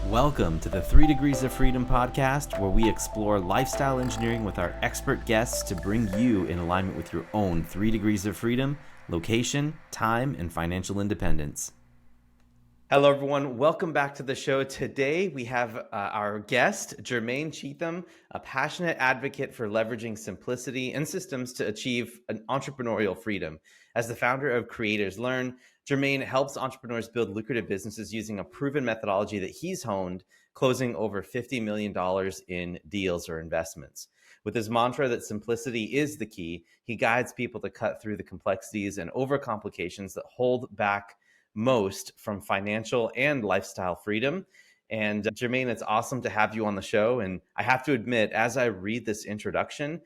Welcome to the 3 Degrees of Freedom podcast, where we explore lifestyle engineering with our expert guests to bring you in alignment with your own 3 degrees of freedom, location, time, and financial independence. Hello, everyone. Welcome back to the show. Today, we have our guest, Jermane Cheetham, a passionate advocate for leveraging simplicity and systems to achieve an entrepreneurial freedom. As the founder of Creators Learn, Jermane helps entrepreneurs build lucrative businesses using a proven methodology that he's honed, closing over $50 million in deals or investments. With his mantra that simplicity is the key, he guides people to cut through the complexities and overcomplications that hold back most from financial and lifestyle freedom. And Jermane, it's awesome to have you on the show. And I have to admit, as I read this introduction,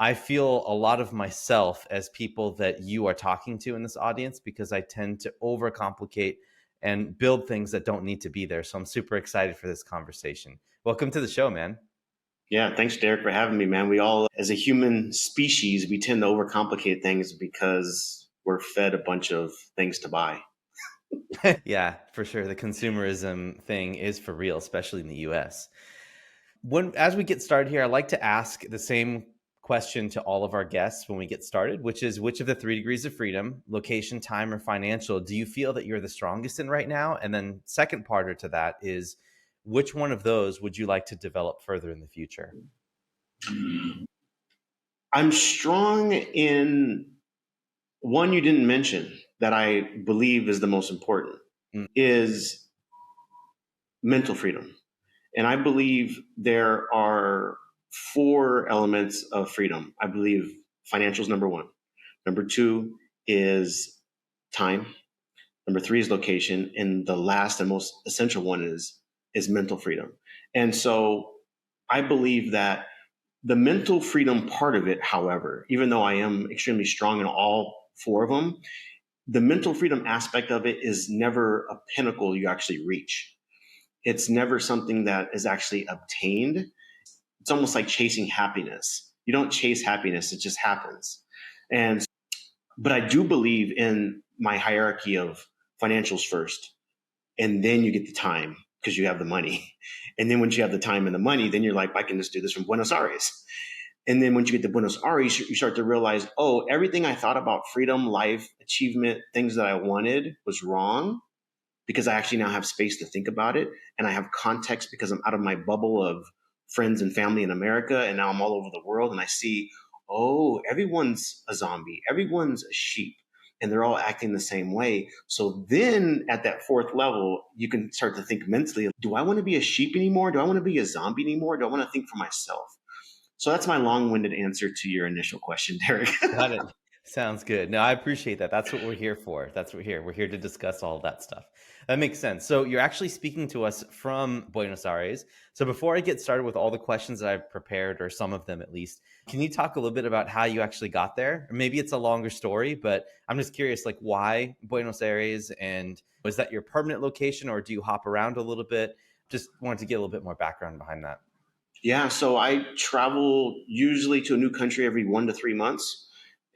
I feel a lot of myself as people that you are talking to in this audience, because I tend to overcomplicate and build things that don't need to be there. So I'm super excited for this conversation. Welcome to the show, man. Yeah, thanks, Derek, for having me, man. We all, as a human species, we tend to overcomplicate things because we're fed a bunch of things to buy. Yeah, for sure. The consumerism thing is for real, especially in the US. As we get started here, I like to ask the same question to all of our guests when we get started, which is, which of the 3 degrees of freedom, location, time, or financial, do you feel that you're the strongest in right now? And then second parter to that is, which one of those would you like to develop further in the future? I'm strong in one you didn't mention that I believe is the most important, is mental freedom. And I believe there are 4 elements of freedom. I believe financial is number 1. Number 2 is time. Number 3 is location. And the last and most essential one is mental freedom. And so I believe that the mental freedom part of it, however, even though I am extremely strong in all 4 of them, the mental freedom aspect of it is never a pinnacle you actually reach. It's never something that is actually obtained. It's almost like chasing happiness. You don't chase happiness, it just happens. But I do believe in my hierarchy of financials first, and then you get the time because you have the money. And then once you have the time and the money, then you're like, I can just do this from Buenos Aires. And then once you get to Buenos Aires, you start to realize, oh, everything I thought about freedom, life, achievement, things that I wanted was wrong, because I actually now have space to think about it. And I have context because I'm out of my bubble of friends and family in America. And now I'm all over the world. And I see, oh, everyone's a zombie. Everyone's a sheep. And they're all acting the same way. So then at that 4th level, you can start to think mentally, do I want to be a sheep anymore? Do I want to be a zombie anymore? Do I want to think for myself? So that's my long-winded answer to your initial question, Derek. Got it. Sounds good. No, I appreciate that. That's what we're here for. That's what we're here. We're here to discuss all of that stuff. That makes sense. So you're actually speaking to us from Buenos Aires. So before I get started with all the questions that I've prepared, or some of them at least, can you talk a little bit about how you actually got there? Or maybe it's a longer story, but I'm just curious, like, why Buenos Aires? And was that your permanent location, or do you hop around a little bit? Just wanted to get a little bit more background behind that. Yeah, so I travel usually to a new country every 1 to 3 months.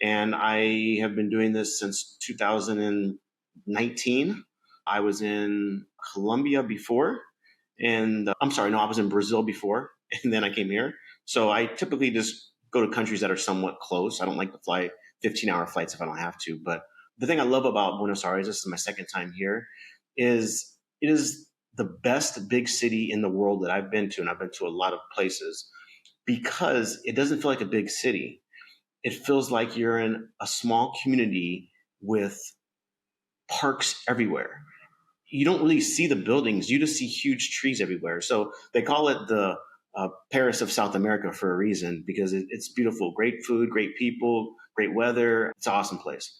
And I have been doing this since 2019. I was in Colombia before, and I was in Brazil before, and then I came here. So I typically just go to countries that are somewhat close. I don't like to fly 15-hour flights if I don't have to. But the thing I love about Buenos Aires, this is my second time here, is it is the best big city in the world that I've been to, and I've been to a lot of places, because it doesn't feel like a big city. It feels like you're in a small community with parks everywhere. You don't really see the buildings. You just see huge trees everywhere. So they call it the Paris of South America for a reason, because it's beautiful. Great food, great people, great weather. It's an awesome place.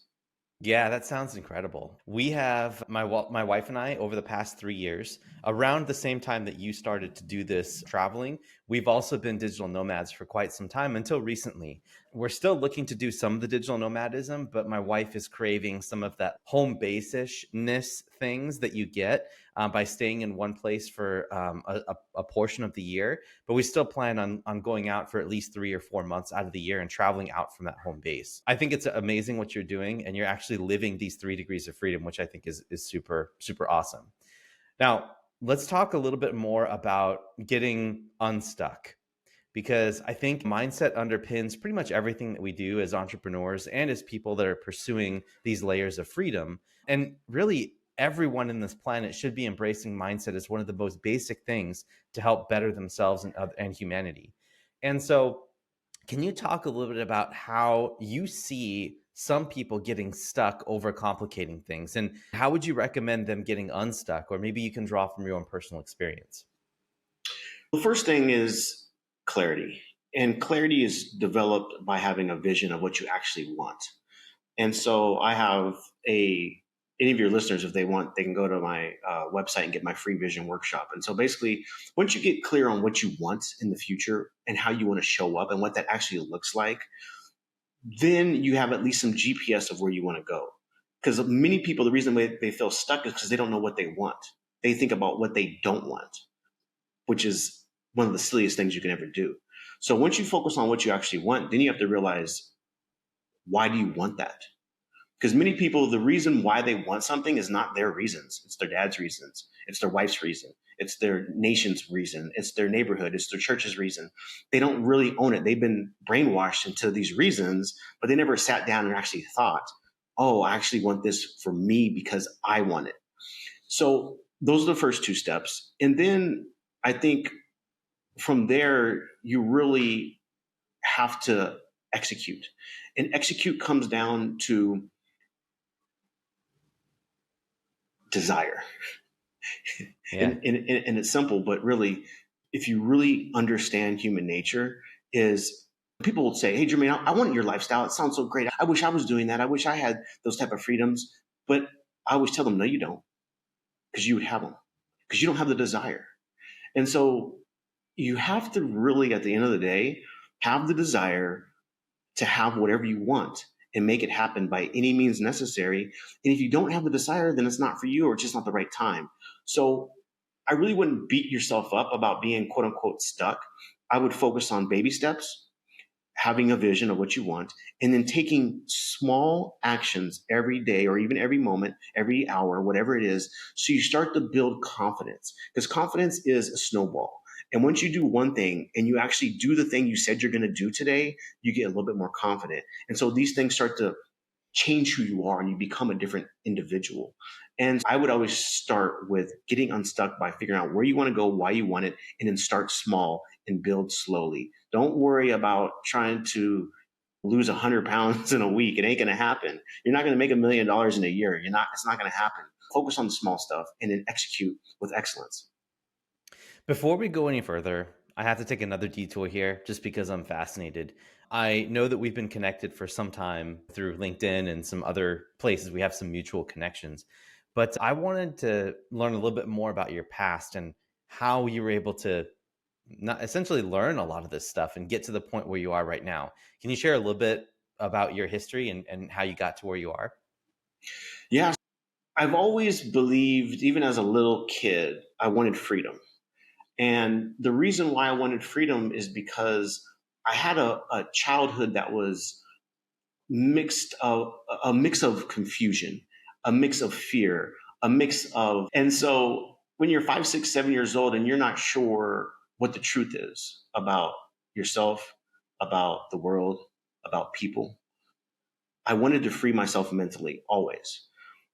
Yeah, that sounds incredible. We have my wife and I, over the past 3 years, around the same time that you started to do this traveling, we've also been digital nomads for quite some time until recently. We're still looking to do some of the digital nomadism, but my wife is craving some of that home base-ishness things that you get by staying in one place for a portion of the year. But we still plan on going out for at least 3 or 4 months out of the year and traveling out from that home base. I think it's amazing what you're doing, and you're actually living these 3 degrees of freedom, which I think is super, super awesome. Now, let's talk a little bit more about getting unstuck, because I think mindset underpins pretty much everything that we do as entrepreneurs and as people that are pursuing these layers of freedom. And really, everyone in this planet should be embracing mindset as one of the most basic things to help better themselves and humanity. And so, can you talk a little bit about how you see some people getting stuck overcomplicating things, and how would you recommend them getting unstuck? Or maybe you can draw from your own personal experience. The first thing is clarity. And clarity is developed by having a vision of what you actually want. And so I have any of your listeners, if they want, they can go to my website and get my free vision workshop. And so basically, once you get clear on what you want in the future and how you want to show up and what that actually looks like, then you have at least some GPS of where you want to go. Because many people, the reason they feel stuck is because they don't know what they want. They think about what they don't want, which is one of the silliest things you can ever do. So once you focus on what you actually want, then you have to realize, why do you want that? Because many people, the reason why they want something is not their reasons. It's their dad's reasons. It's their wife's reason. It's their nation's reason. It's their neighborhood. It's their church's reason. They don't really own it. They've been brainwashed into these reasons, but they never sat down and actually thought, oh, I actually want this for me because I want it. So those are the first two steps. And then I think from there, you really have to execute. And execute comes down to desire. Yeah. And it's simple, but really, if you really understand human nature, is people will say, hey, Jermane, I want your lifestyle. It sounds so great. I wish I was doing that. I wish I had those type of freedoms. But I always tell them, no, you don't, because you would have them, because you don't have the desire. And so you have to really, at the end of the day, have the desire to have whatever you want and make it happen by any means necessary. And if you don't have the desire, then it's not for you, or it's just not the right time. So I really wouldn't beat yourself up about being quote unquote stuck. I would focus on baby steps, having a vision of what you want, and then taking small actions every day or even every moment, every hour, whatever it is. So you start to build confidence, because confidence is a snowball. And once you do one thing and you actually do the thing you said you're going to do today, you get a little bit more confident. And so these things start to change who you are and you become a different individual. And I would always start with getting unstuck by figuring out where you want to go, why you want it, and then start small and build slowly. Don't worry about trying to lose 100 pounds in a week. It ain't going to happen. You're not going to make $1 million in a year. It's not going to happen. Focus on the small stuff and then execute with excellence. Before we go any further, I have to take another detour here just because I'm fascinated. I know that we've been connected for some time through LinkedIn and some other places. We have some mutual connections. But I wanted to learn a little bit more about your past and how you were able to not essentially learn a lot of this stuff and get to the point where you are right now. Can you share a little bit about your history and how you got to where you are? Yeah, I've always believed, even as a little kid, I wanted freedom. And the reason why I wanted freedom is because I had a childhood that was mixed of a mix of confusion, a mix of fear, a mix of, and so when you're 5, 6, 7 years old and you're not sure what the truth is about yourself, about the world, about people, I wanted to free myself mentally always.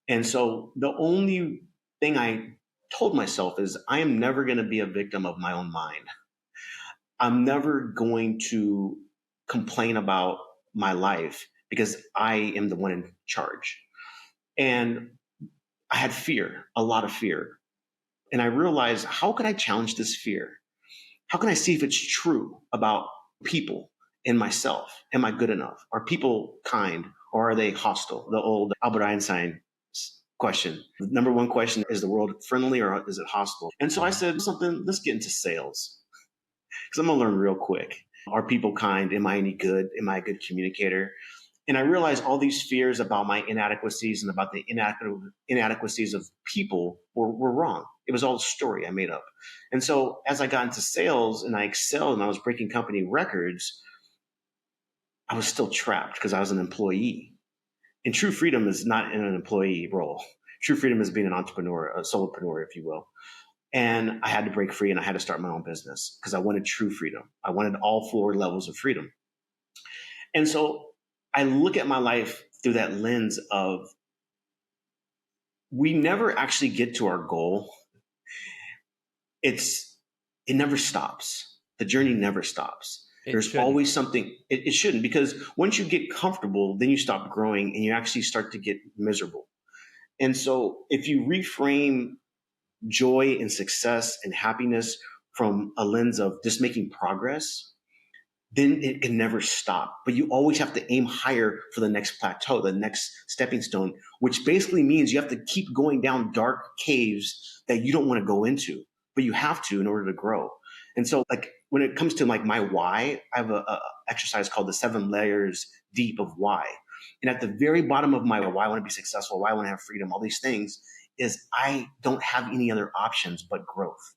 And so the only thing I told myself is I am never going to be a victim of my own mind. I'm never going to complain about my life because I am the one in charge. And I had fear, a lot of fear. And I realized, how can I challenge this fear? How can I see if it's true about people and myself? Am I good enough? Are people kind or are they hostile? The old Albert Einstein question. The number one question, is the world friendly or is it hostile? And so I said something, let's get into sales, because I'm going to learn real quick. Are people kind? Am I any good? Am I a good communicator? And I realized all these fears about my inadequacies and about the inadequacies of people were wrong. It was all a story I made up. And so as I got into sales and I excelled and I was breaking company records, I was still trapped because I was an employee. And true freedom is not in an employee role. True freedom is being an entrepreneur, a solopreneur, if you will. And I had to break free and I had to start my own business because I wanted true freedom. I wanted all 4 levels of freedom. And so I look at my life through that lens of we never actually get to our goal. It never stops. The journey never stops. There's always something. It shouldn't, because once you get comfortable, then you stop growing and you actually start to get miserable. And so if you reframe joy and success and happiness from a lens of just making progress, then it can never stop. But you always have to aim higher for the next plateau, the next stepping stone, which basically means you have to keep going down dark caves that you don't want to go into, but you have to in order to grow. And so like when it comes to like my why, I have a exercise called the 7 layers deep of why. And at the very bottom of my why I want to be successful, why I want to have freedom, all these things, is I don't have any other options but growth.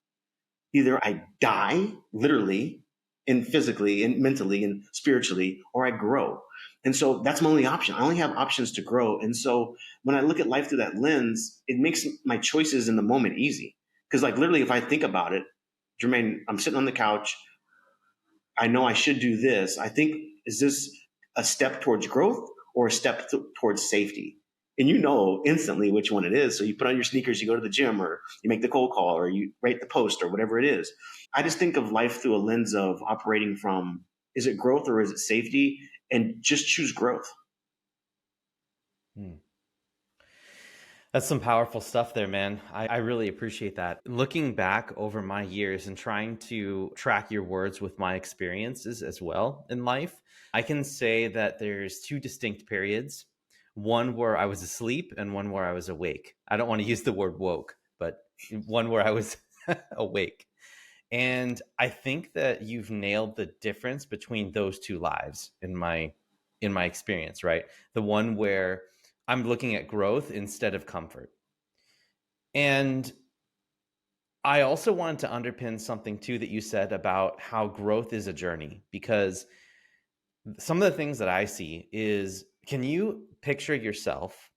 Either I die literally and physically and mentally and spiritually, or I grow. And so that's my only option. I only have options to grow. And so when I look at life through that lens, it makes my choices in the moment easy. Because like literally, if I think about it, Jermane, I'm sitting on the couch. I know I should do this. I think, is this a step towards growth or a step towards safety? And you know instantly which one it is. So you put on your sneakers, you go to the gym, or you make the cold call, or you write the post, or whatever it is. I just think of life through a lens of operating from, is it growth or is it safety? And just choose growth. That's some powerful stuff there, man. I really appreciate that. Looking back over my years and trying to track your words with my experiences as well in life, I can say that there's 2 distinct periods. One where I was asleep and one where I was awake. I don't want to use the word woke, but one where I was awake. And I think that you've nailed the difference between those 2 lives in my experience, right? The one where I'm looking at growth instead of comfort. And I also wanted to underpin something too that you said about how growth is a journey, because some of the things that I see is, can you picture yourself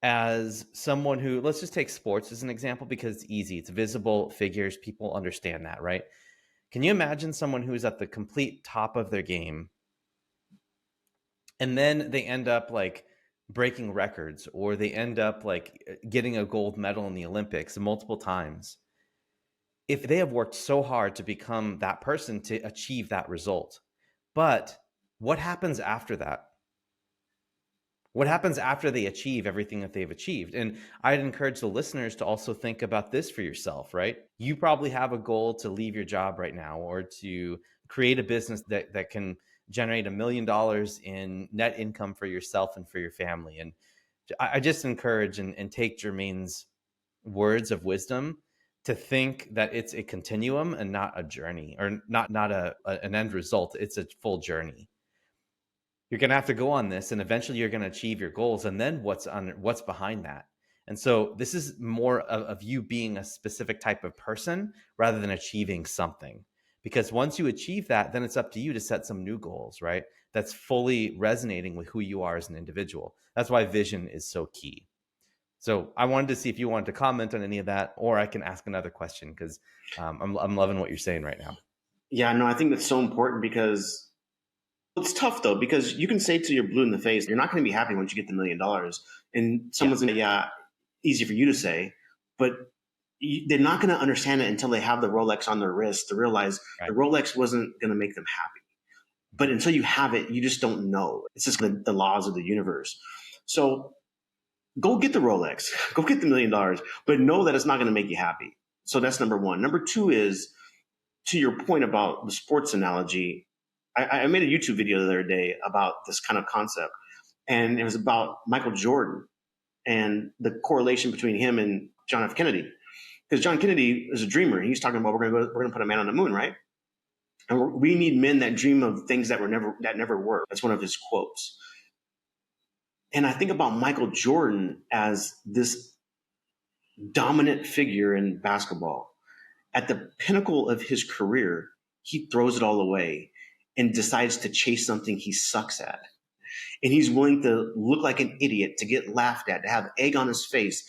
as someone who, let's just take sports as an example because it's easy, it's visible figures, people understand that, right? Can you imagine someone who's at the complete top of their game and then they end up like breaking records, or they end up like getting a gold medal in the Olympics multiple times? If they have worked so hard to become that person to achieve that result, but what happens after that? What happens after they achieve everything that they've achieved? And I'd encourage the listeners to also think about this for yourself, right? You probably have a goal to leave your job right now, or to create a business that can generate $1 million in net income for yourself and for your family. And I just encourage and take Jermane's words of wisdom to think that it's a continuum and not a journey, or not an end result. It's a full journey. You're going to have to go on this, and eventually you're going to achieve your goals. And then what's behind that? And so this is more of you being a specific type of person rather than achieving something. Because once you achieve that, then it's up to you to set some new goals, right? That's fully resonating with who you are as an individual. That's why vision is so key. So I wanted to see if you wanted to comment on any of that, or I can ask another question, because I'm loving what you're saying right now. Yeah, no, I think that's so important, because it's tough though, because you can say to your blue in the face, you're not going to be happy once you get the $1 million. And someone's going to, yeah, easy for you to say, but they're not going to understand it until they have the Rolex on their wrist to realize the Rolex wasn't going to make them happy. But until you have it, you just don't know. It's just the laws of the universe. So go get the Rolex, go get the $1 million, but know that it's not going to make you happy. So that's number one. Number two is, to your point about the sports analogy, I made a YouTube video the other day about this kind of concept, and it was about Michael Jordan and the correlation between him and John F. Kennedy. Because John Kennedy is a dreamer. He's talking about we're going to put a man on the moon, right? And we need men that dream of things that never work. That's one of his quotes. And I think about Michael Jordan as this dominant figure in basketball. At the pinnacle of his career, he throws it all away and decides to chase something he sucks at. And he's willing to look like an idiot, to get laughed at, to have egg on his face,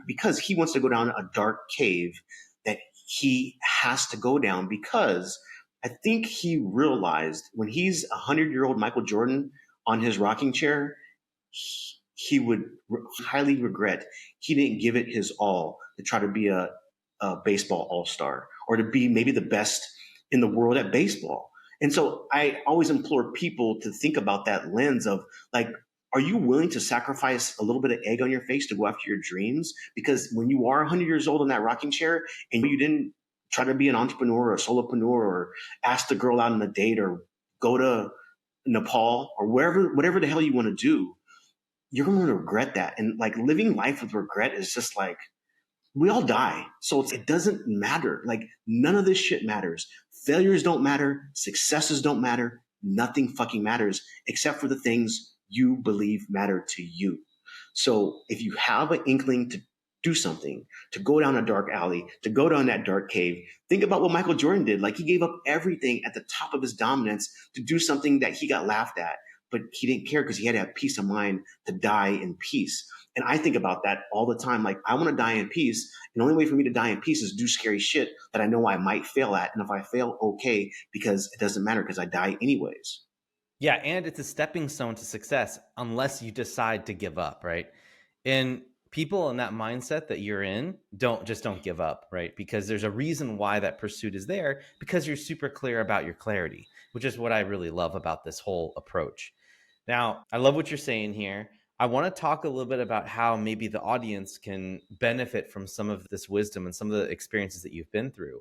because he wants to go down a dark cave that he has to go down, because I think he realized when he's 100-year-old Michael Jordan on his rocking chair, he would highly regret he didn't give it his all to try to be a baseball all-star, or to be maybe the best in the world at baseball. And so I always implore people to think about that lens of like, are you willing to sacrifice a little bit of egg on your face to go after your dreams? Because when you are 100 years old in that rocking chair and you didn't try to be an entrepreneur or a solopreneur or ask the girl out on a date or go to Nepal or whatever the hell you want to do, you're going to regret that. And like living life with regret is just like, we all die. So it doesn't matter. Like none of this shit matters. Failures don't matter. Successes don't matter. Nothing fucking matters except for the things you believe matter to you. So if you have an inkling to do something, to go down a dark alley, to go down that dark cave, think about what Michael Jordan did. Like he gave up everything at the top of his dominance to do something that he got laughed at, but he didn't care because he had to have peace of mind to die in peace. And I think about that all the time. Like, I want to die in peace. And the only way for me to die in peace is do scary shit that I know I might fail at. And if I fail, okay, because it doesn't matter because I die anyways. Yeah. And it's a stepping stone to success unless you decide to give up, right? And people in that mindset that you're in don't give up, right? Because there's a reason why that pursuit is there, because you're super clear about your clarity, which is what I really love about this whole approach. Now, I love what you're saying here. I want to talk a little bit about how maybe the audience can benefit from some of this wisdom and some of the experiences that you've been through.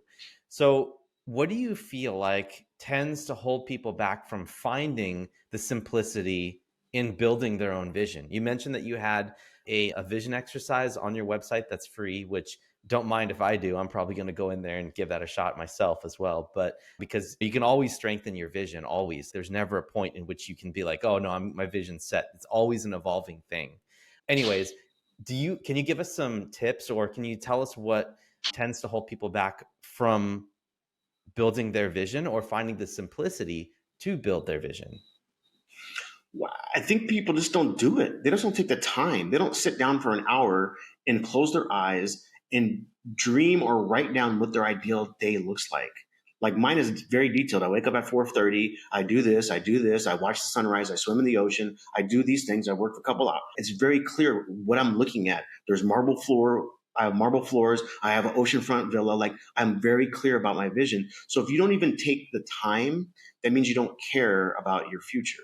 So, what do you feel like tends to hold people back from finding the simplicity in building their own vision? You mentioned that you had a vision exercise on your website that's free, which don't mind if I do. I'm probably going to go in there and give that a shot myself as well. But because you can always strengthen your vision, always. There's never a point in which you can be like, oh no, my vision's set. It's always an evolving thing. Anyways, can you give us some tips, or can you tell us what tends to hold people back from building their vision or finding the simplicity to build their vision? I think people just don't do it. They just don't take the time. They don't sit down for an hour and close their eyes and dream or write down what their ideal day looks like. Like mine is very detailed. I wake up at 4:30. I do this. I watch the sunrise. I swim in the ocean. I do these things. I work for a couple hours. It's very clear what I'm looking at. There's marble floor. I have marble floors. I have an oceanfront villa. Like I'm very clear about my vision. So if you don't even take the time, that means you don't care about your future.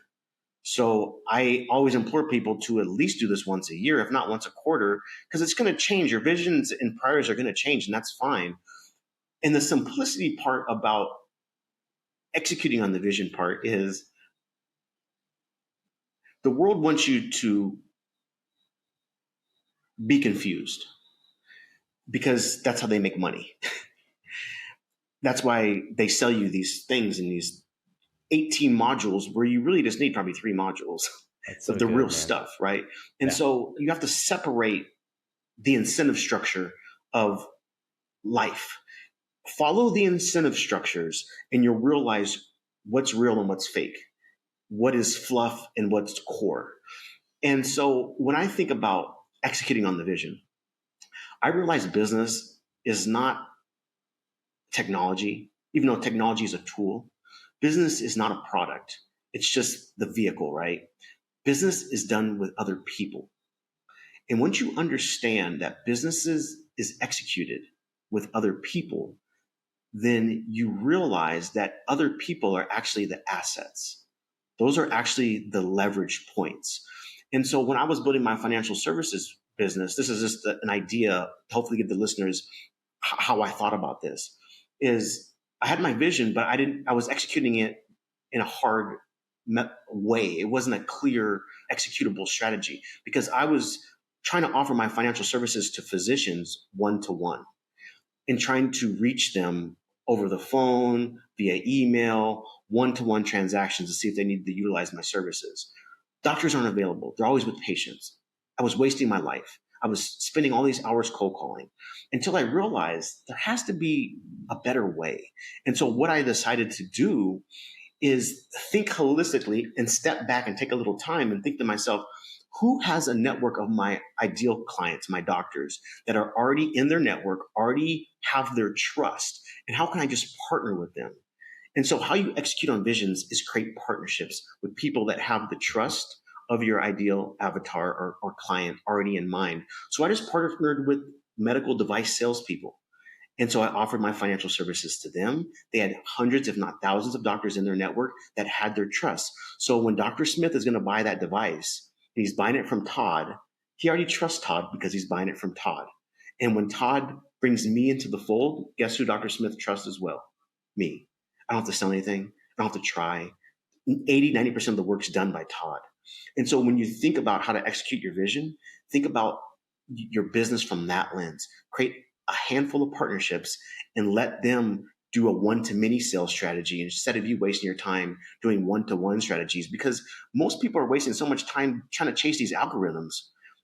So I always implore people to at least do this once a year, if not once a quarter, because it's going to change. Your visions and priorities are going to change, and that's fine. And the simplicity part about executing on the vision part is the world wants you to be confused because that's how they make money. That's why they sell you these things in these 18 modules where you really just need probably 3 modules of the real stuff, right? And so you have to separate the incentive structure of life. Follow the incentive structures and you'll realize what's real and what's fake, what is fluff and what's core. And so when I think about executing on the vision, I realize business is not technology, even though technology is a tool. Business is not a product. It's just the vehicle, right? Business is done with other people. And once you understand that business is executed with other people, then you realize that other people are actually the assets. Those are actually the leverage points. And so when I was building my financial services business, this is just an idea to hopefully give the listeners how I thought about this, is I had my vision, but I was executing it in a hard way. It wasn't a clear executable strategy because I was trying to offer my financial services to physicians one-to-one and trying to reach them over the phone, via email, one-to-one transactions to see if they needed to utilize my services. Doctors aren't available. They're always with patients. I was wasting my life. I was spending all these hours cold calling until I realized there has to be a better way. And so what I decided to do is think holistically and step back and take a little time and think to myself, who has a network of my ideal clients, my doctors that are already in their network, already have their trust, and how can I just partner with them? And so how you execute on visions is create partnerships with people that have the trust of your ideal avatar or client already in mind. So I just partnered with medical device salespeople. And so I offered my financial services to them. They had hundreds, if not thousands of doctors in their network that had their trust. So when Dr. Smith is going to buy that device, and he's buying it from Todd, he already trusts Todd because he's buying it from Todd. And when Todd brings me into the fold, guess who Dr. Smith trusts as well? Me. I don't have to sell anything. I don't have to try. 80, 90% of the work's done by Todd. And so when you think about how to execute your vision, think about your business from that lens. Create a handful of partnerships and let them do a one-to-many sales strategy instead of you wasting your time doing one-to-one strategies, because most people are wasting so much time trying to chase these algorithms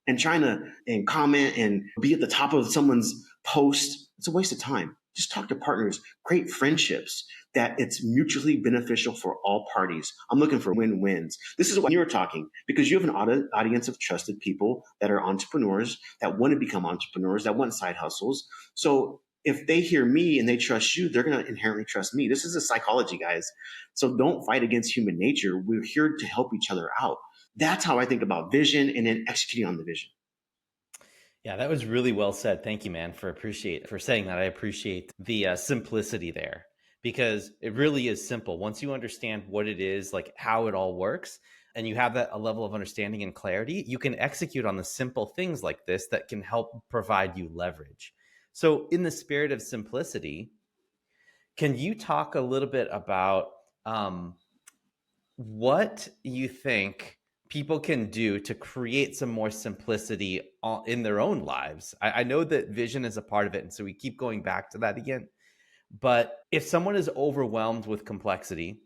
and trying to and comment and be at the top of someone's post. It's a waste of time. Just talk to partners, create friendships that it's mutually beneficial for all parties. I'm looking for win-wins. This is what you're talking, because you have an audience of trusted people that are entrepreneurs, that want to become entrepreneurs, that want side hustles. So if they hear me and they trust you, they're going to inherently trust me. This is a psychology, guys. So don't fight against human nature. We're here to help each other out. That's how I think about vision and then executing on the vision. Yeah, that was really well said. Thank you, man, for saying that. I appreciate the simplicity there, because it really is simple. Once you understand what it is, like how it all works, and you have that a level of understanding and clarity, you can execute on the simple things like this that can help provide you leverage. So in the spirit of simplicity, can you talk a little bit about what you think people can do to create some more simplicity in their own lives? I know that vision is a part of it, and so we keep going back to that again. But if someone is overwhelmed with complexity,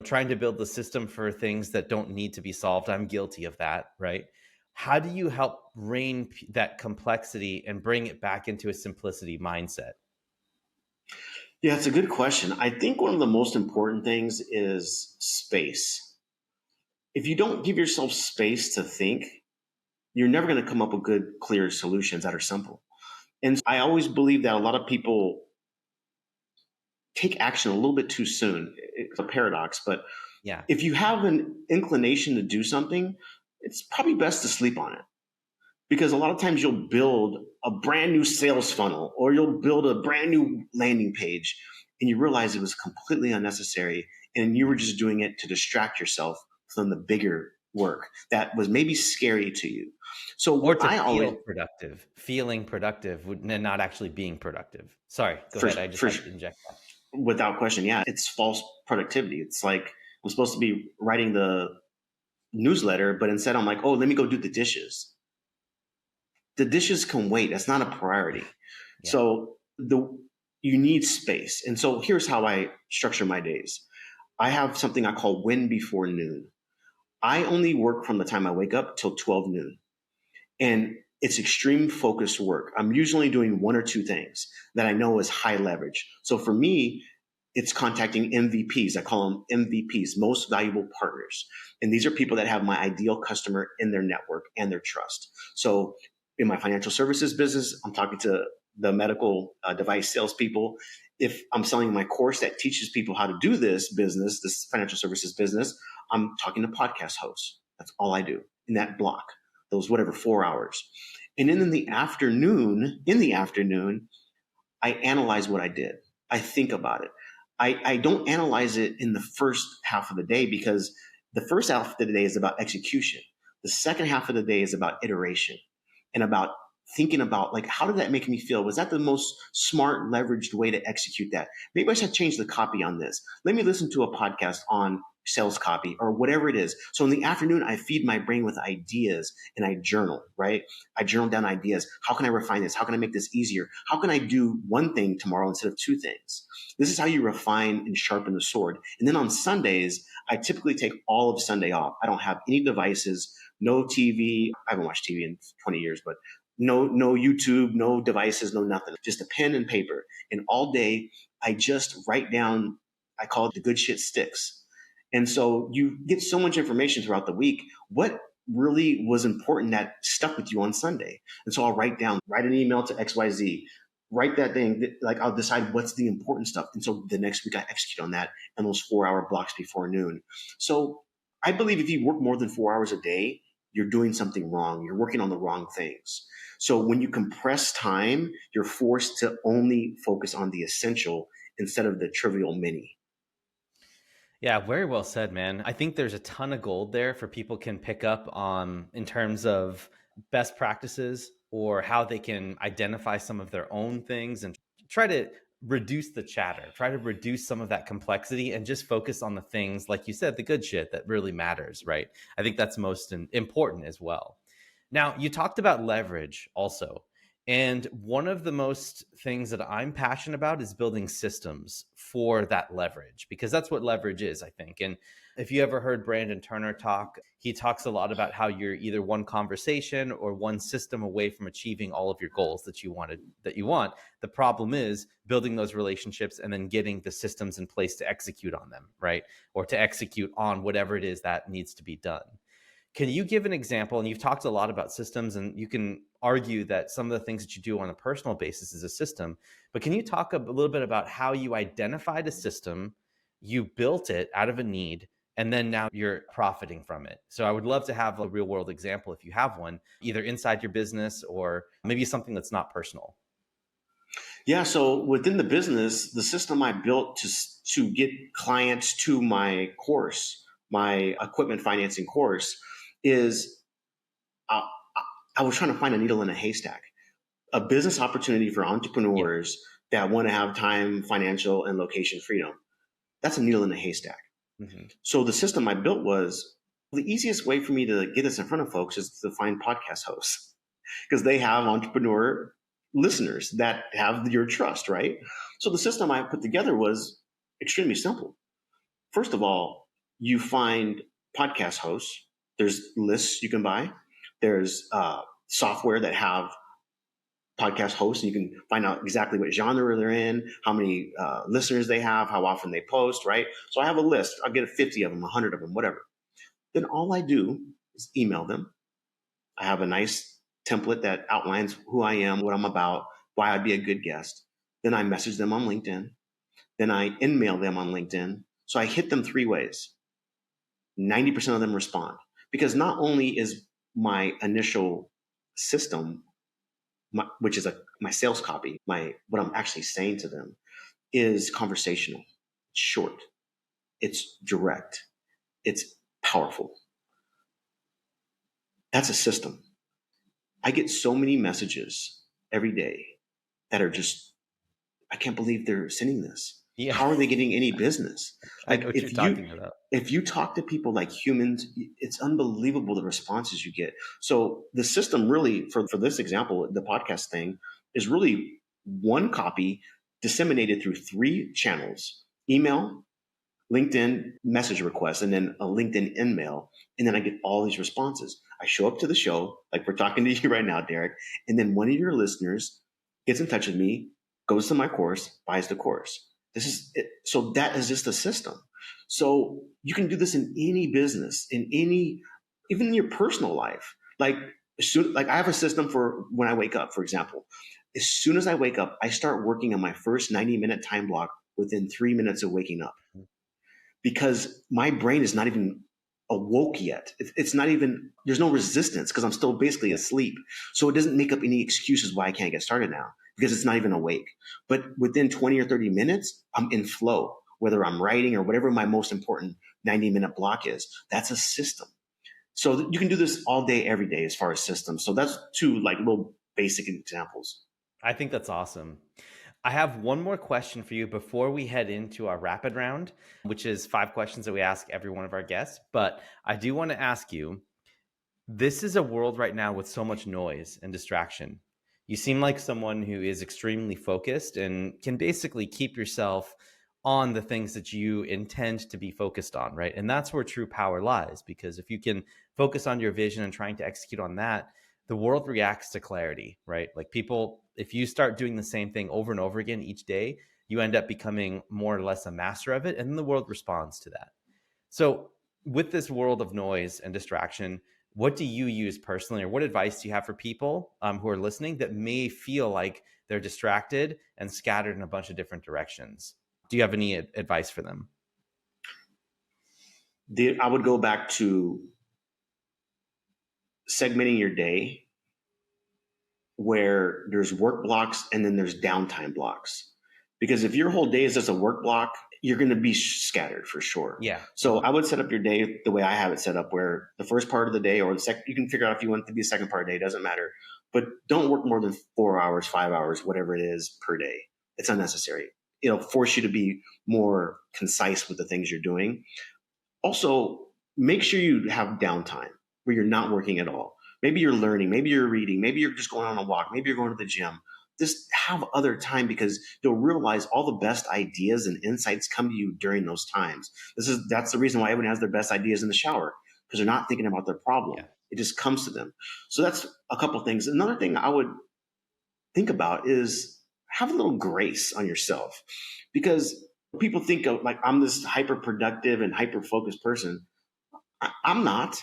trying to build the system for things that don't need to be solved, I'm guilty of that, right? How do you help rein that complexity and bring it back into a simplicity mindset? Yeah, it's a good question. I think one of the most important things is space. If you don't give yourself space to think, you're never going to come up with good, clear solutions that are simple. And I always believe that a lot of people take action a little bit too soon. It's a paradox, but Yeah. if you have an inclination to do something, it's probably best to sleep on it. Because a lot of times you'll build a brand new sales funnel or you'll build a brand new landing page and you realize it was completely unnecessary and you were just doing it to distract yourself from the bigger work that was maybe scary to you. So Or what to I always feeling productive and not actually being productive. Sorry, go for, ahead. I just for had to inject that. without question, yeah, it's false productivity. It's like I'm supposed to be writing the newsletter, but instead I'm like, oh, let me go do the dishes. The dishes can wait. That's not a priority. Yeah. So you need space. And so here's how I structure my days. I have something I call win before noon. I only work from the time I wake up till 12 noon. And it's extreme focused work. I'm usually doing one or two things that I know is high leverage. So for me, it's contacting MVPs. I call them MVPs, most valuable partners. And these are people that have my ideal customer in their network and their trust. So in my financial services business, I'm talking to the medical device salespeople. If I'm selling my course that teaches people how to do this business, this financial services business, I'm talking to podcast hosts. That's all I do in that block, those whatever 4 hours. And then in the afternoon, I analyze what I did. I think about it. I don't analyze it in the first half of the day because the first half of the day is about execution. The second half of the day is about iteration and about thinking about like, how did that make me feel? Was that the most smart leveraged way to execute that? Maybe I should change the copy on this. Let me listen to a podcast on sales copy or whatever it is. So in the afternoon, I feed my brain with ideas and I journal, right? I journal down ideas. How can I refine this? How can I make this easier? How can I do one thing tomorrow instead of two things? This is how you refine and sharpen the sword. And then on Sundays, I typically take all of Sunday off. I don't have any devices, no TV. I haven't watched TV in 20 years, but no YouTube, no devices, no nothing. Just a pen and paper. And all day, I just write down, I call it the good shit sticks. And so you get so much information throughout the week. What really was important that stuck with you on Sunday. And so I'll write an email to XYZ, write that thing, like I'll decide what's the important stuff. And so the next week I execute on that in those 4-hour blocks before noon. So I believe if you work more than 4 hours a day, you're doing something wrong. You're working on the wrong things. So when you compress time, you're forced to only focus on the essential instead of the trivial many. Yeah, very well said, man. I think there's a ton of gold there for people can pick up on in terms of best practices or how they can identify some of their own things and try to reduce the chatter, try to reduce some of that complexity and just focus on the things, like you said, the good shit that really matters, right? I think that's most important as well. Now, you talked about leverage also. And one of the most things that I'm passionate about is building systems for that leverage, because that's what leverage is, I think. And if you ever heard Brandon Turner talk, he talks a lot about how you're either one conversation or one system away from achieving all of your goals that you want. The problem is building those relationships and then getting the systems in place to execute on them, right? Or to execute on whatever it is that needs to be done. Can you give an example? And you've talked a lot about systems, and you can argue that some of the things that you do on a personal basis is a system. But can you talk a little bit about how you identified a system, you built it out of a need, and then now you're profiting from it? So I would love to have a real world example if you have one, either inside your business or maybe something that's not personal. Yeah, so within the business, the system I built to get clients to my course, my equipment financing course, is uh, I was trying to find a needle in a haystack, a business opportunity for entrepreneurs that want to have time, financial, and location freedom. That's a needle in a haystack. Mm-hmm. So the system I built was the easiest way for me to get this in front of folks is to find podcast hosts because they have entrepreneur listeners that have your trust, right? So the system I put together was extremely simple. First of all, you find podcast hosts. There's lists you can buy. There's software that have podcast hosts, and you can find out exactly what genre they're in, how many listeners they have, how often they post, right? So I have a list. I'll get 50 of them, 100 of them, whatever. Then all I do is email them. I have a nice template that outlines who I am, what I'm about, why I'd be a good guest. Then I message them on LinkedIn. Then I in-mail them on LinkedIn. So I hit them 3 ways. 90% of them respond because not only is my initial system, which is my sales copy, what I'm actually saying to them is conversational, it's short, it's direct, it's powerful. That's a system. I get so many messages every day that are just, I can't believe they're sending this. Yeah. How are they getting any business? Like, I know what you're talking about. If you talk to people like humans, it's unbelievable the responses you get. So the system really, for this example, the podcast thing, is really one copy disseminated through 3 channels: email, LinkedIn message requests, and then a LinkedIn in-mail. And then I get all these responses. I show up to the show, like we're talking to you right now, Derek, and then one of your listeners gets in touch with me, goes to my course, buys the course. This is it. So that is just a system. So you can do this in any business, even in your personal life. Like I have a system for when I wake up, for example. As soon as I wake up, I start working on my first 90-minute time block within 3 minutes of waking up, because my brain is not even awoke yet. It's not even, there's no resistance because I'm still basically asleep. So it doesn't make up any excuses why I can't get started now because it's not even awake. But within 20 or 30 minutes, I'm in flow, whether I'm writing or whatever my most important 90-minute block is. That's a system. So you can do this all day, every day as far as systems. So that's 2 like little basic examples. I think that's awesome. I have one more question for you before we head into our rapid round, which is 5 questions that we ask every one of our guests. But I do want to ask you, this is a world right now with so much noise and distraction. You seem like someone who is extremely focused and can basically keep yourself on the things that you intend to be focused on, right? And that's where true power lies, because if you can focus on your vision and trying to execute on that, the world reacts to clarity, right? Like people, if you start doing the same thing over and over again each day, you end up becoming more or less a master of it, and then the world responds to that. So with this world of noise and distraction, what do you use personally, or what advice do you have for people who are listening that may feel like they're distracted and scattered in a bunch of different directions? Do you have any advice for them? I would go back to segmenting your day where there's work blocks and then there's downtime blocks. Because if your whole day is just a work block, you're going to be scattered for sure. Yeah. So I would set up your day the way I have it set up, where the first part of the day or the second, you can figure out if you want it to be a second part of the day, doesn't matter. But don't work more than 4 hours, 5 hours, whatever it is per day. It's unnecessary. It'll force you to be more concise with the things you're doing. Also, make sure you have downtime where you're not working at all. Maybe you're learning, maybe you're reading, maybe you're just going on a walk, maybe you're going to the gym. Just have other time, because you'll realize all the best ideas and insights come to you during those times. That's the reason why everyone has their best ideas in the shower, because they're not thinking about their problem. Yeah. It just comes to them. So that's a couple of things. Another thing I would think about is have a little grace on yourself, because people think of like I'm this hyper productive and hyper focused person. I'm not.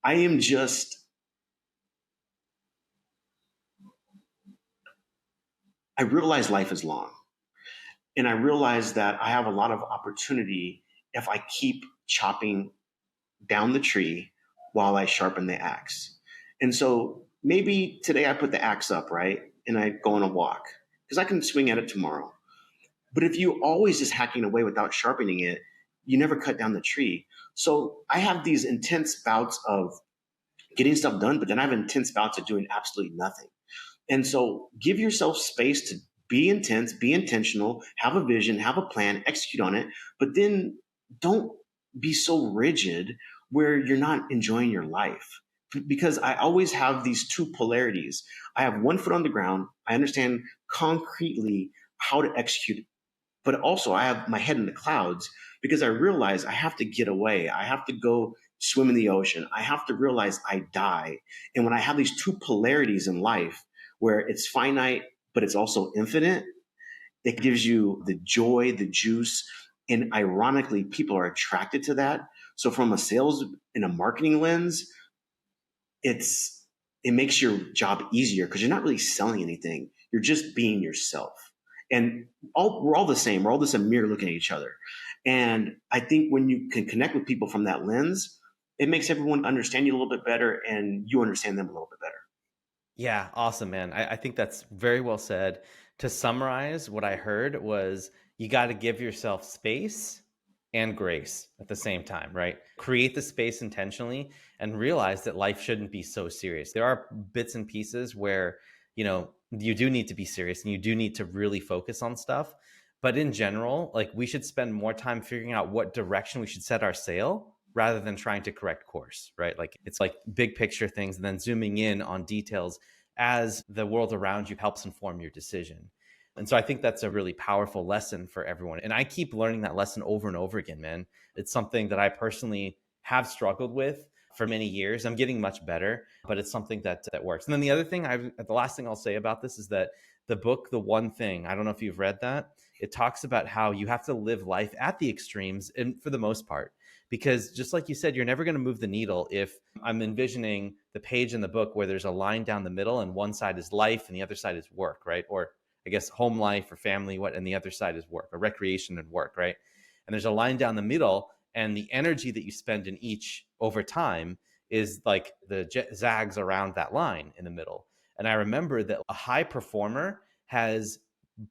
I am just, I realize life is long. And I realize that I have a lot of opportunity if I keep chopping down the tree while I sharpen the axe. And so maybe today I put the axe up, right? And I go on a walk because I can swing at it tomorrow. But if you always just hacking away without sharpening it, you never cut down the tree. So I have these intense bouts of getting stuff done, but then I have intense bouts of doing absolutely nothing. And so give yourself space to be intense, be intentional, have a vision, have a plan, execute on it, but then don't be so rigid where you're not enjoying your life. Because I always have these two polarities. I have one foot on the ground. I understand concretely how to execute, but also I have my head in the clouds because I realize I have to get away. I have to go swim in the ocean. I have to realize I die. And when I have these two polarities in life where it's finite, but it's also infinite, it gives you the joy, the juice. And ironically, people are attracted to that. So from a sales and a marketing lens, it makes your job easier because you're not really selling anything. You're just being yourself. And we're all the same. We're all just a mirror looking at each other. And I think when you can connect with people from that lens, it makes everyone understand you a little bit better and you understand them a little bit better. Yeah, awesome, man. I think that's very well said. To summarize, what I heard was you got to give yourself space and grace at the same time, right? Create the space intentionally and realize that life shouldn't be so serious. There are bits and pieces where, you do need to be serious and you do need to really focus on stuff. But in general, like we should spend more time figuring out what direction we should set our sail rather than trying to correct course, right? Like it's like big picture things and then zooming in on details as the world around you helps inform your decision. And so I think that's a really powerful lesson for everyone. And I keep learning that lesson over and over again, man. It's something that I personally have struggled with for many years. I'm getting much better, but it's something that works. And then the last thing I'll say about this is that the book, The One Thing, I don't know if you've read that. It talks about how you have to live life at the extremes, and for the most part, because just like you said, you're never going to move the needle if I'm envisioning the page in the book where there's a line down the middle and one side is life and the other side is work, right? Or I guess home life or family, and the other side is work, or recreation and work, right? And there's a line down the middle, and the energy that you spend in each over time is like the zags around that line in the middle. And I remember that a high performer has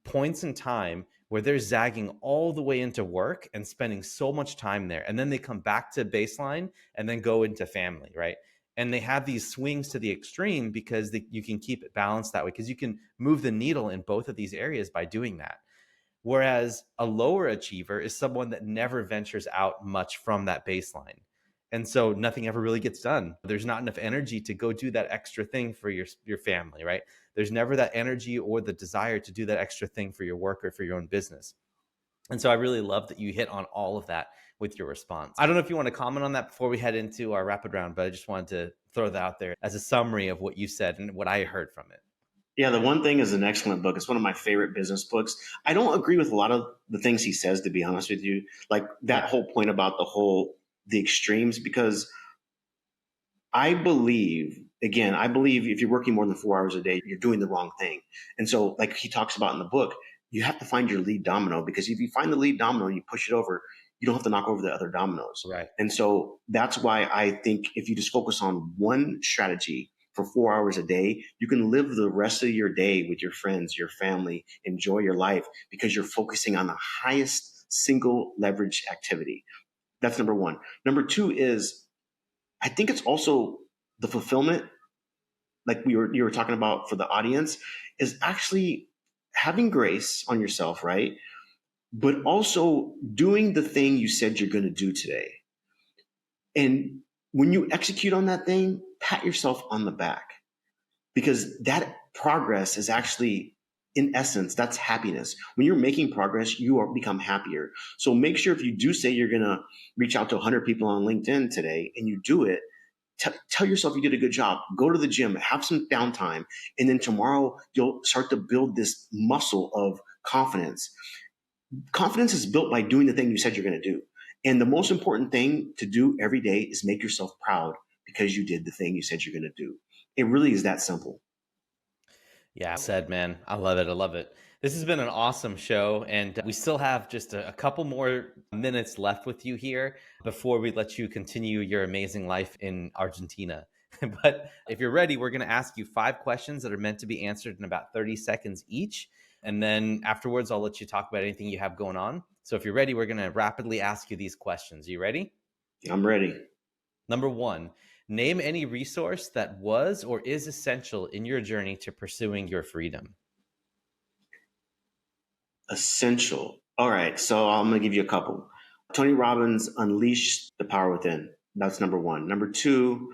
points in time where they're zagging all the way into work and spending so much time there. And then they come back to baseline and then go into family, right? And they have these swings to the extreme because you can keep it balanced that way, because you can move the needle in both of these areas by doing that. Whereas a lower achiever is someone that never ventures out much from that baseline. And so nothing ever really gets done. There's not enough energy to go do that extra thing for your family, right? There's never that energy or the desire to do that extra thing for your work or for your own business. And so I really love that you hit on all of that with your response. I don't know if you want to comment on that before we head into our rapid round, but I just wanted to throw that out there as a summary of what you said and what I heard from it. Yeah, The One Thing is an excellent book. It's one of my favorite business books. I don't agree with a lot of the things he says, to be honest with you. Like that whole point about the extremes, because I believe, again, if you're working more than 4 hours a day, you're doing the wrong thing. And so, like he talks about in the book, you have to find your lead domino, because if you find the lead domino and you push it over, you don't have to knock over the other dominoes. Right. And so that's why I think if you just focus on one strategy for 4 hours a day, you can live the rest of your day with your friends, your family, enjoy your life, because you're focusing on the highest single leverage activity. That's number one. Number two is, I think it's also the fulfillment, like you were talking about for the audience, is actually having grace on yourself, right? But also doing the thing you said you're going to do today. And when you execute on that thing, pat yourself on the back, because that progress is actually, in essence, that's happiness. When you're making progress, become happier. So make sure, if you do say you're going to reach out to 100 people on LinkedIn today and you do it, tell yourself you did a good job. Go to the gym, have some downtime, and then tomorrow you'll start to build this muscle of confidence. Confidence is built by doing the thing you said you're going to do. And the most important thing to do every day is make yourself proud because you did the thing you said you're going to do. It really is that simple. Yeah, said, man. I love it. I love it. This has been an awesome show, and we still have just a couple more minutes left with you here before we let you continue your amazing life in Argentina. But if you're ready, we're going to ask you 5 questions that are meant to be answered in about 30 seconds each. And then afterwards, I'll let you talk about anything you have going on. So if you're ready, we're going to rapidly ask you these questions. You ready? I'm ready. Number 1, name any resource that was or is essential in your journey to pursuing your freedom. Essential. All right. So I'm going to give you a couple. Tony Robbins, Unleash the Power Within. That's number 1. Number 2,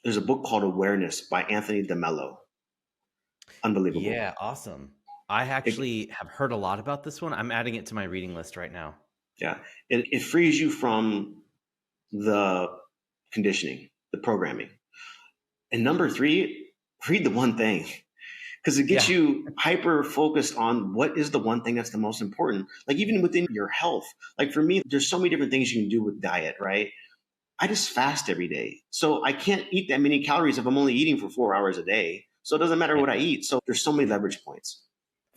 there's a book called Awareness by Anthony DeMello. Unbelievable. Yeah, awesome. I actually have heard a lot about this one. I'm adding it to my reading list right now. Yeah. It frees you from the conditioning, the programming. And number 3, read the one thing, because it gets you hyper focused on what is the one thing that's the most important. Like even within your health, like for me, there's so many different things you can do with diet, right? I just fast every day. So I can't eat that many calories if I'm only eating for 4 hours a day. So it doesn't matter what I eat. So there's so many leverage points.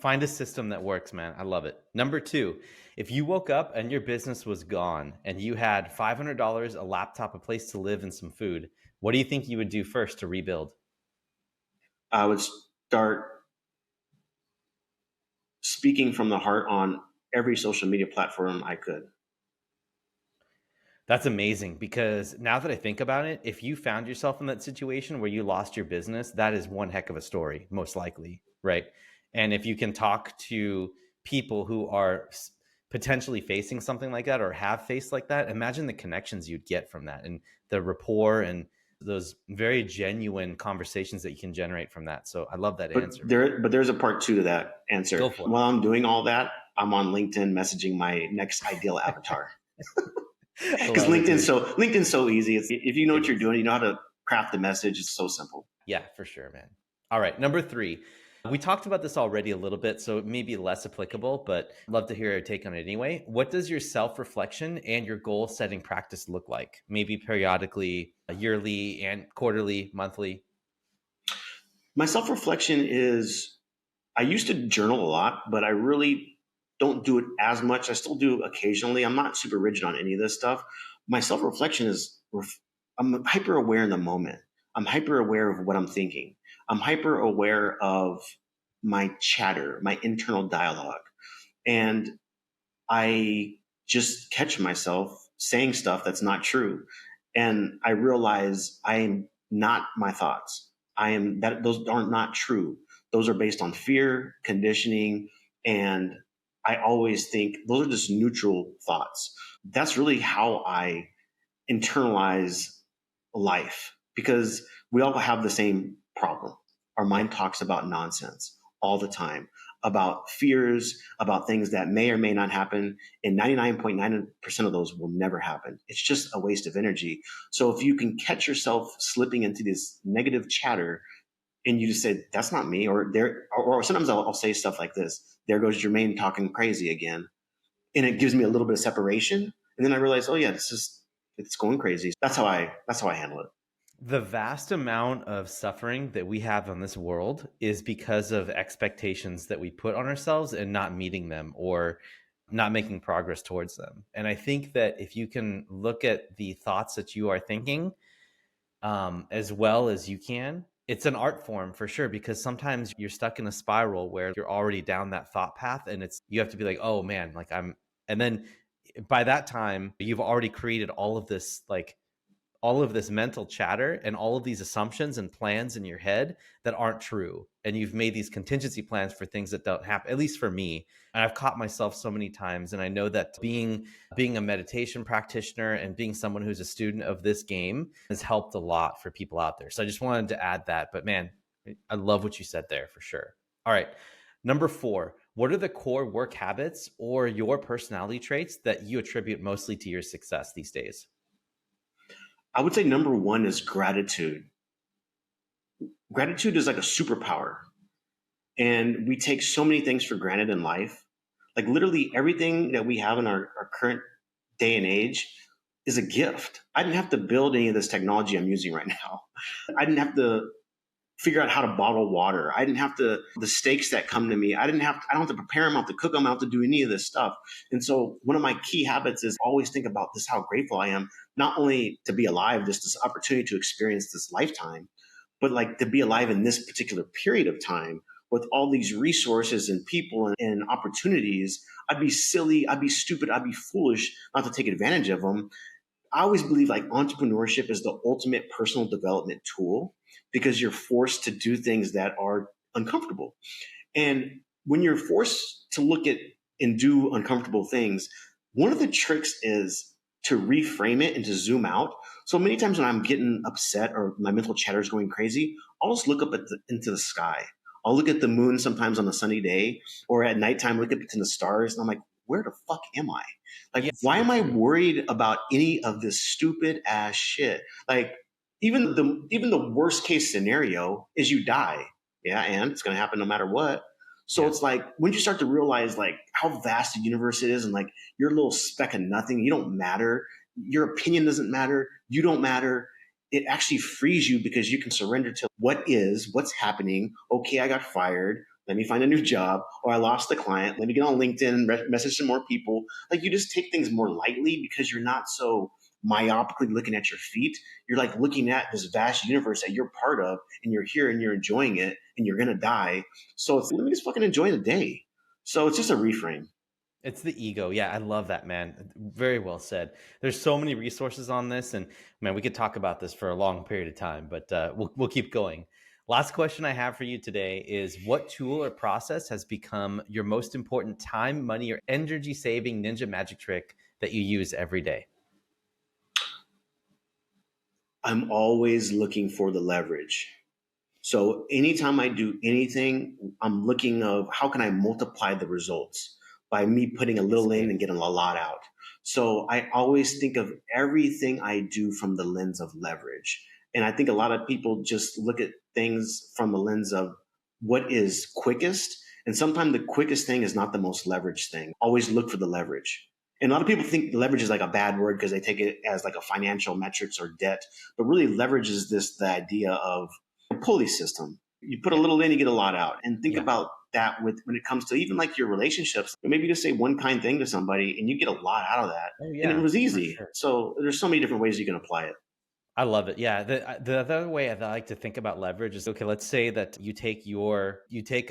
Find a system that works, man. I love it. Number 2, if you woke up and your business was gone and you had $500, a laptop, a place to live, and some food, what do you think you would do first to rebuild? I would start speaking from the heart on every social media platform I could. That's amazing, because now that I think about it, if you found yourself in that situation where you lost your business, that is one heck of a story, most likely, right? And if you can talk to people who are potentially facing something like that or have faced like that, imagine the connections you'd get from that and the rapport and those very genuine conversations that you can generate from that. So I love that answer. But there's a part 2 to that answer. Go for it. While I'm doing all that, I'm on LinkedIn messaging my next ideal avatar. Because LinkedIn's so easy. If you know what you're doing, you know how to craft the message. It's so simple. Yeah, for sure, man. All right, number 3. We talked about this already a little bit, so it may be less applicable, but I'd love to hear your take on it anyway. What does your self-reflection and your goal-setting practice look like? Maybe periodically, yearly and quarterly, monthly? My self-reflection is, I used to journal a lot, but I really don't do it as much. I still do occasionally. I'm not super rigid on any of this stuff. My self-reflection is, I'm hyper aware in the moment. I'm hyper aware of what I'm thinking. I'm hyper aware of my chatter, my internal dialogue. And I just catch myself saying stuff that's not true. And I realize I am not my thoughts. Those are not true. Those are based on fear, conditioning, and I always think those are just neutral thoughts. That's really how I internalize life, because we all have the same problem. Our mind talks about nonsense all the time, about fears, about things that may or may not happen. And 99.9% of those will never happen. It's just a waste of energy. So if you can catch yourself slipping into this negative chatter and you just say, that's not me, or sometimes I'll say stuff like this, there goes Jermane talking crazy again. And it gives me a little bit of separation. And then I realize, oh yeah, it's going crazy. That's how I handle it. The vast amount of suffering that we have on this world is because of expectations that we put on ourselves and not meeting them or not making progress towards them. And I think that if you can look at the thoughts that you are thinking as well as you can, it's an art form for sure, because sometimes you're stuck in a spiral where you're already down that thought path and you have to be like, oh man, like and then by that time, you've already created all of this mental chatter and all of these assumptions and plans in your head that aren't true. And you've made these contingency plans for things that don't happen, at least for me. And I've caught myself so many times. And I know that being a meditation practitioner and being someone who's a student of this game has helped a lot for people out there. So I just wanted to add that. But man, I love what you said there for sure. All right. Number 4, what are the core work habits or your personality traits that you attribute mostly to your success these days? I would say number one is gratitude. Gratitude is like a superpower. And we take so many things for granted in life. Like literally everything that we have in our current day and age is a gift. I didn't have to build any of this technology I'm using right now. I didn't have to figure out how to bottle water. I didn't have to, the steaks that come to me, I don't have to prepare them, I don't have to cook them, I don't have to do any of this stuff. And so one of my key habits is always think about this, how grateful I am, not only to be alive, just this opportunity to experience this lifetime, but like to be alive in this particular period of time with all these resources and people and opportunities. I'd be silly, I'd be stupid, I'd be foolish not to take advantage of them. I always believe like entrepreneurship is the ultimate personal development tool because you're forced to do things that are uncomfortable. And when you're forced to look at and do uncomfortable things, one of the tricks is to reframe it and to zoom out. So many times when I'm getting upset or my mental chatter is going crazy, I'll just look up into the sky. I'll look at the moon sometimes on a sunny day, or at nighttime, look up into the stars, and I'm like, where the fuck am I? Like, Yes, why so am I true. worried about any of this stupid ass shit? Like, even the worst case scenario is you die. Yeah, and it's gonna happen no matter what. So Yeah. it's like when you start to realize like how vast the universe is and like you're a little speck of nothing, you don't matter, your opinion doesn't matter, you don't matter. It actually frees you because you can surrender to what's happening. Okay, I got fired. Let me find a new job, or I lost the client. Let me get on LinkedIn and message some more people. Like you just take things more lightly because you're not so myopically looking at your feet. You're like looking at this vast universe that you're part of, and you're here and you're enjoying it, and you're gonna die. So it's let me just fucking enjoy the day. So it's just a reframe. It's the ego. Yeah, I love that, man. Very well said. There's so many resources on this, and man, we could talk about this for a long period of time, but we'll keep going. Last question I have for you today is: what tool or process has become your most important time, money, or energy saving ninja magic trick that you use every day? I'm always looking for the leverage. So anytime I do anything, I'm looking of how can I multiply the results by me putting a That's little in good. and getting a lot out. So I always think of everything I do from the lens of leverage. And I think a lot of people just look at things from the lens of what is quickest. And sometimes the quickest thing is not the most leveraged thing. Always look for the leverage. And a lot of people think leverage is like a bad word because they take it as like a financial metrics or debt. But really leverage is the idea of a pulley system. You put a Yeah. little in, you get a lot out. And think Yeah. about that with when it comes to even like your relationships. Maybe you just say one kind thing to somebody and you get a lot out of that. Oh And it yeah, was for easy. sure. So there's so many different ways you can apply it. I love it. Yeah. The other way I like to think about leverage is, okay, let's say that you take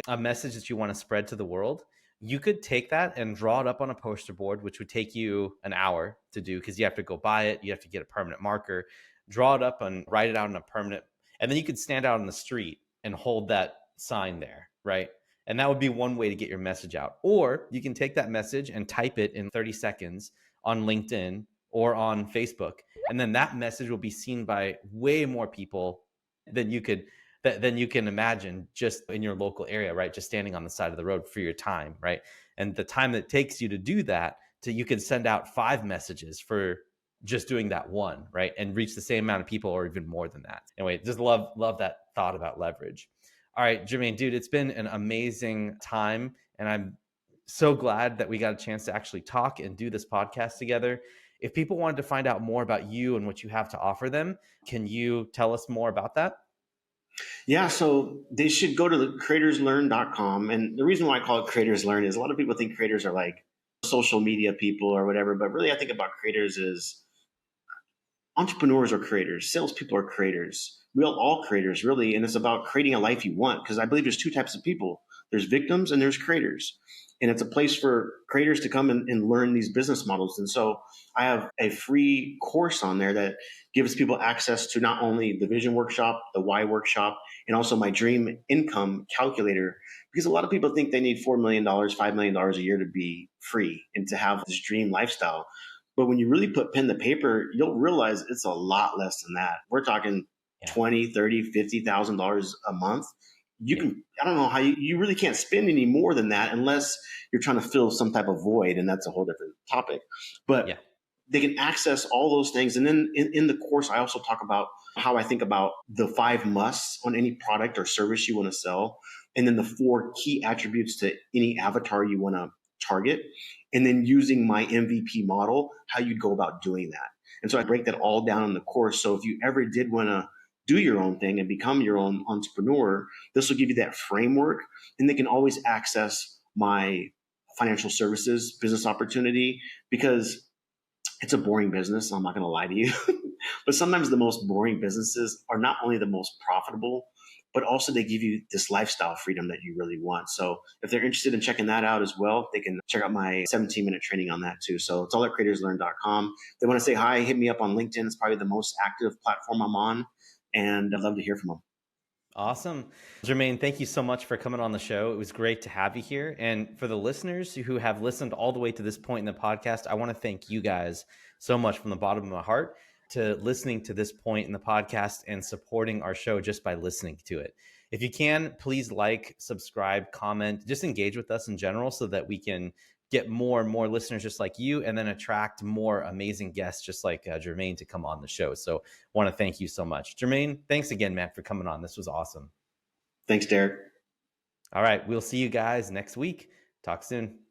a message that you want to spread to the world. You could take that and draw it up on a poster board, which would take you an hour to do because you have to go buy it, you have to get a permanent marker, draw it up and write it out on a permanent, and then you could stand out on the street and hold that sign there, right? And that would be one way to get your message out. Or you can take that message and type it in 30 seconds on LinkedIn or on Facebook, and then that message will be seen by way more people than you could than you can imagine just in your local area, right? Just standing on the side of the road for your time, right? And the time that it takes you to do that, to you could send out 5 messages for just doing that one, right? And reach the same amount of people or even more than that. Anyway, just love that thought about leverage. All right, Jermaine, dude, it's been an amazing time, and I'm so glad that we got a chance to actually talk and do this podcast together. If people wanted to find out more about you and what you have to offer them, can you tell us more about that? Yeah, so they should go to the creatorslearn.com. And the reason why I call it Creators Learn is a lot of people think creators are like social media people or whatever. But really, I think about creators as entrepreneurs are creators, salespeople are creators. We are all creators, really. And it's about creating a life you want. Because I believe there's two types of people, there's victims and there's creators. And it's a place for creators to come and learn these business models. And so I have a free course on there that gives people access to not only the vision workshop, the why workshop, and also my dream income calculator. Because a lot of people think they need $4 million, $5 million a year to be free and to have this dream lifestyle. But when you really put pen to paper, you'll realize it's a lot less than that. We're talking Yeah. 20, 30, $50,000 a month. You Yeah. can, I don't know how you really can't spend any more than that unless you're trying to fill some type of void. And that's a whole different topic. But Yeah. they can access all those things. And then in the course, I also talk about how I think about the 5 musts on any product or service you want to sell. And then the 4 key attributes to any avatar you want to target. And then using my MVP model, how you'd go about doing that. And so I break that all down in the course. So if you ever did want to do your own thing and become your own entrepreneur, this will give you that framework. And they can always access my financial services business opportunity because it's a boring business. I'm not going to lie to you. But sometimes the most boring businesses are not only the most profitable, but also they give you this lifestyle freedom that you really want. So if they're interested in checking that out as well, they can check out my 17-minute training on that too. So it's all at creatorslearn.com. If they want to say hi, hit me up on LinkedIn. It's probably the most active platform I'm on. And I'd love to hear from them. Awesome. Jermane, thank you so much for coming on the show. It was great to have you here. And for the listeners who have listened all the way to this point in the podcast, I want to thank you guys so much from the bottom of my heart to listening to this point in the podcast and supporting our show just by listening to it. If you can, please like, subscribe, comment, just engage with us in general so that we can get more and more listeners just like you and then attract more amazing guests just like Jermane to come on the show. So I want to thank you so much. Jermane, thanks again, man, for coming on. This was awesome. Thanks, Derek. All right. We'll see you guys next week. Talk soon.